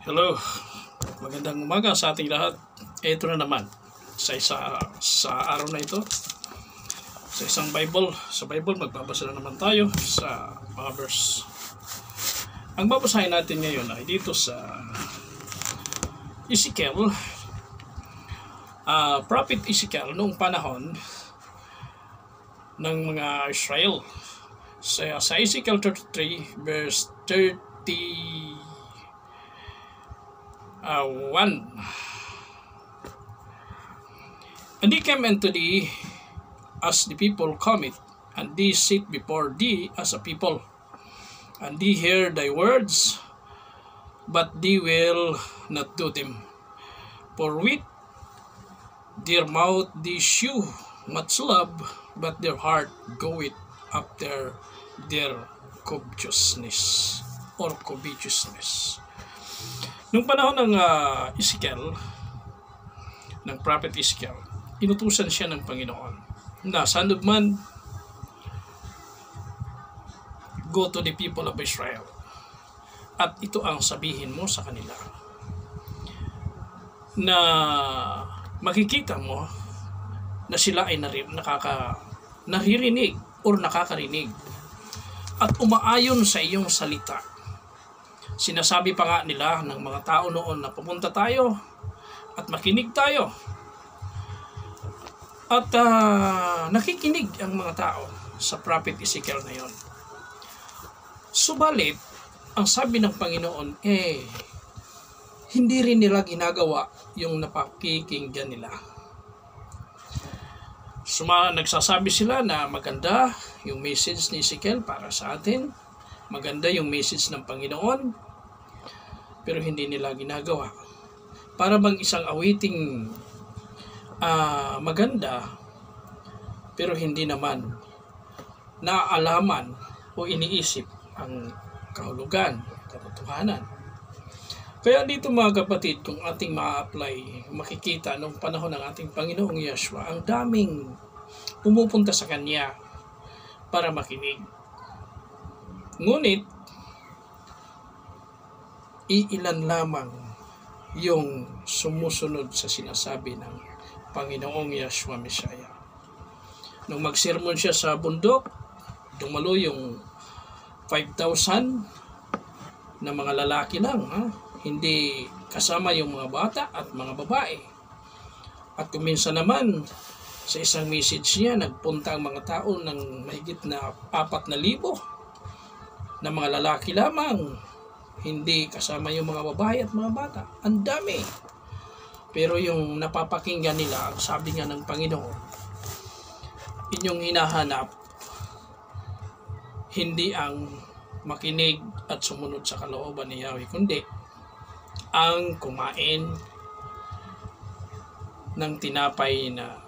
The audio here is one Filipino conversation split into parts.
Hello, magandang umaga sa ating lahat. Ito na naman sa araw na ito, sa isang Bible. Sa Bible, magbabasa na naman tayo sa mga verse. Ang babasahin natin ngayon ay dito sa Ezekiel, Prophet Ezekiel noong panahon ng mga Israel. Sa Ezekiel 33 verse 31. And they came unto thee as the people cometh, and they sit before thee as a people, and they hear thy words, but they will not do them. For with their mouth they shew much love, but their heart goeth after their covetousness or covetousness. Nung panahon ng Ezekiel, ng Prophet Ezekiel, inutusan siya ng Panginoon na son of man, go to the people of Israel, at ito ang sabihin mo sa kanila, na makikita mo na sila ay naririnig or nakakarinig at umaayon sa iyong salita. Sinasabi pa nga nila ng mga tao noon na pumunta tayo at makinig tayo. At nakikinig ang mga tao sa Prophet Ezekiel na yon. Subalit, ang sabi ng Panginoon, hindi rin nila ginagawa yung napakikinggan nila. Nagsasabi sila na maganda yung message ni Ezekiel para sa atin. Maganda yung message ng Panginoon. Pero hindi nila ginagawa. Para bang isang awiting maganda, pero hindi naman naalaman o iniisip ang kahulugan, katotohanan. Kaya dito mga kapatid, kung ating ma-apply, makikita nung panahon ng ating Panginoong Yeshua, ang daming pumupunta sa Kanya para makinig. Ngunit, iilan lamang yung sumusunod sa sinasabi ng Panginoong Yeshua Messiah. Nung magsermon siya sa bundok, dumalo yung 5,000 na mga lalaki lang, hindi kasama yung mga bata at mga babae. At kuminsan naman, sa isang message niya, nagpunta ang mga tao ng mahigit na 4,000 na mga lalaki lamang, hindi kasama yung mga babae at mga bata. Ang dami. Pero yung napapakinggan nila, ang sabi nga ng Panginoon, inyong hinahanap, hindi ang makinig at sumunod sa kalooban ni Yahweh, kundi ang kumain ng tinapay na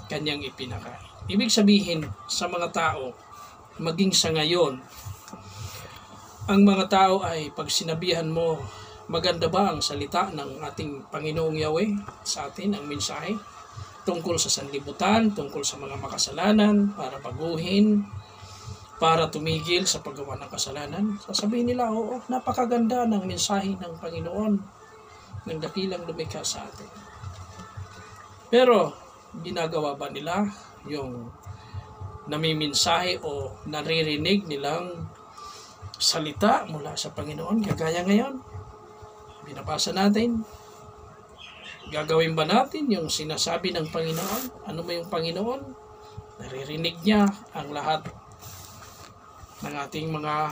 kanyang ipinakain. Ibig sabihin sa mga tao, maging sa ngayon, ang mga tao ay pag sinabihan mo, maganda ba ang salita ng ating Panginoong Yahweh sa atin, ang mensahe tungkol sa sanlibutan, tungkol sa mga makasalanan, para baguhin, para tumigil sa paggawa ng kasalanan? Sasabihin nila, oo, napakaganda ng mensahe ng Panginoon, ng dakilang lumikha sa atin. Pero, ginagawa ba nila yung namimensahe o naririnig nilang salita mula sa Panginoon? Kagaya ngayon, binabasa natin, gagawin ba natin yung sinasabi ng Panginoon? Ano ba yung Panginoon? Naririnig niya ang lahat ng ating mga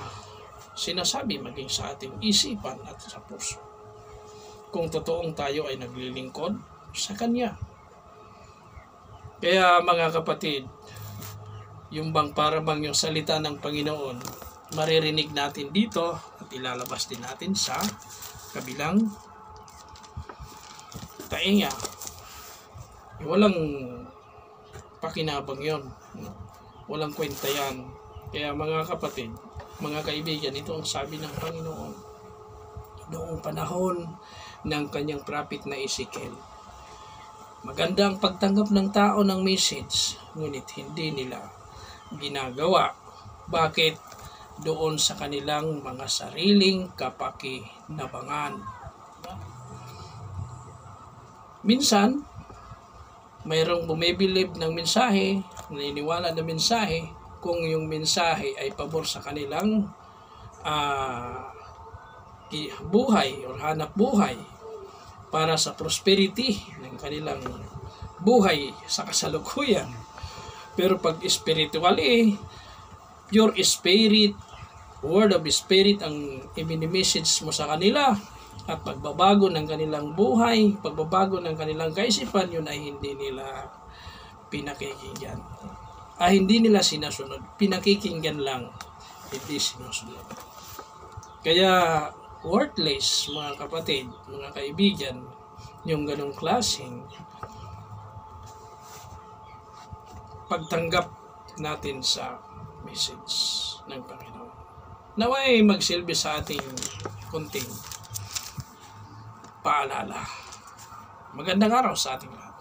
sinasabi, maging sa ating isipan at sa puso, kung totoong tayo ay naglilingkod sa Kanya. Kaya mga kapatid, yung bang para bang yung salita ng Panginoon, maririnig natin dito at ilalabas din natin sa kabilang tainga. Walang pakinabang yon, walang kwenta yan. Kaya mga kapatid, mga kaibigan, ito ang sabi ng Panginoon noong panahon ng kanyang prophet na Ezekiel. Maganda ang pagtanggap ng tao ng message, ngunit hindi nila ginagawa. Bakit? doon sa kanilang mga sariling kapakinabangan. Minsan, mayroong bumibilib ng mensahe, naniniwala ng mensahe, kung yung mensahe ay pabor sa kanilang buhay o hanap buhay para sa prosperity ng kanilang buhay sa kasalukuyan. Pero pag spiritually, pure spirit, word of spirit ang i-message mo sa kanila, at pagbabago ng kanilang buhay, pagbabago ng kanilang kaisipan, yun ay hindi nila pinakikinggan. Hindi nila sinasunod. Pinakikinggan lang, hindi sinusunod. Kaya worthless, mga kapatid, mga kaibigan, yung ganong klaseng pagtanggap natin sa message ng Panginoon. Naway magsilbi sa ating kunting paalala. Magandang araw sa ating lahat.